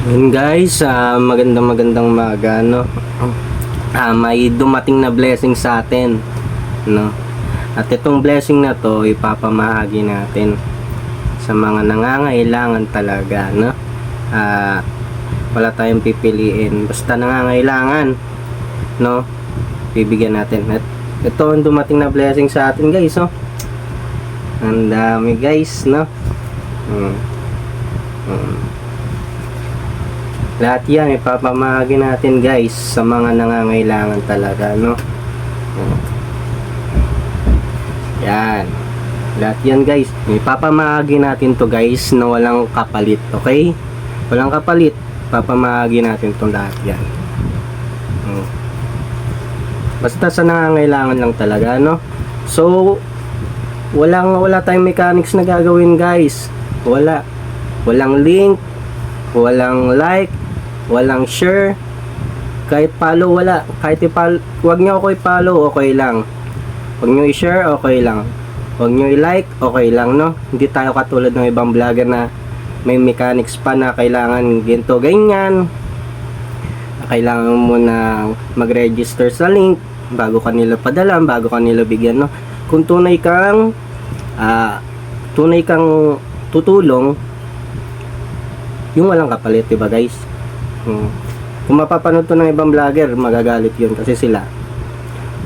Yun guys, magandang umaga, no? May dumating na blessing sa atin, no? At itong blessing na to ipapamahagi natin sa mga nangangailangan talaga, no? Wala tayong pipiliin, basta nangangailangan, no? Bibigyan natin. At ito ang dumating na blessing sa atin guys, no? Ang dami guys, no? Lahat yan ipapamahagi natin guys sa mga nangangailangan talaga, no? Yan. Lahat yan guys ipapamahagi natin to guys na walang kapalit, okay? Walang kapalit, papamahagi natin to lahat yan. Basta sa nangangailangan lang talaga, no? So wala tayong mechanics na gagawin guys. Walang link, walang like, walang share, kahit follow wala, kahit wag nyo ako i-follow, okay lang. Wag nyo i-share, okay lang. Wag nyo i-like, okay lang, no? Hindi tayo katulad ng ibang vlogger na may mechanics pa na kailangan ginto ganyan, kailangan mo na mag-register sa link bago kanila padala, bago kanila bigyan, no? Kung tunay kang tutulong, yung walang kapalit, diba guys? Kung mapapanood to ng ibang vlogger, magagalit yun kasi sila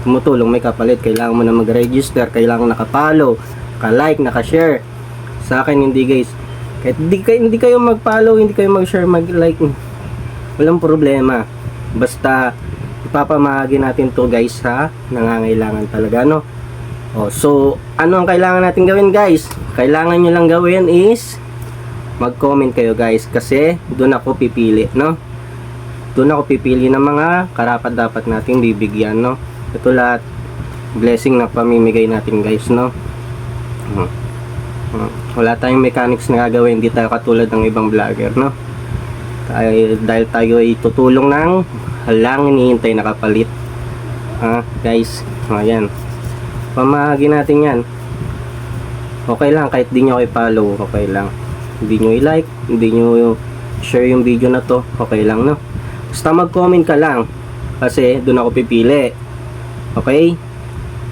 tumutulong, may kapalit. Kailangan mo na mag-register, kailangan nakapollow, ka-like, naka-share. Sa akin hindi guys, kahit hindi kayo mag-follow, hindi kayo mag-share, mag-like, walang problema, basta ipapamahagi natin to guys sa nangangailangan talaga, no? So ano ang kailangan natin gawin guys? Kailangan nyo lang gawin is mag-comment kayo guys, kasi doon ako pipili, no? Doon ako pipili ng mga karapat dapat nating bibigyan, no? Ito lahat blessing na pamimigay natin guys, no? Wala tayong mechanics na gagawin, hindi tayo katulad ng ibang vlogger, no? Dahil tayo ay tutulong ng halang hinihintay na kapalit, guys. Ayan, pamahagi natin yan. Okay lang kahit di nyo i-follow, okay lang. Hindi nyo i-like, hindi nyo share yung video na to, okay lang, no? Basta mag-comment ka lang, kasi doon ako pipili, okay?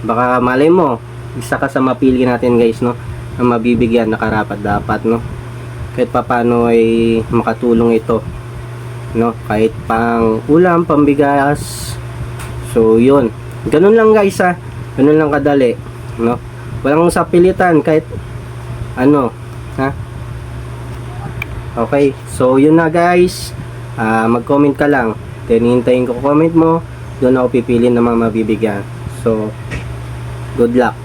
Baka malay mo isa ka sa mapili natin guys, no? Na mabibigyan na karapat dapat, no? Kahit papano ay makatulong ito, no? Kahit pang ulam, pambigas. So yun, ganun lang guys, ganun lang kadali, no? Walang sapilitan kahit ano, okay, so yun na guys. Mag-comment ka lang, then hintayin ko comment mo, doon ako pipili na mga mabibigyan. So good luck.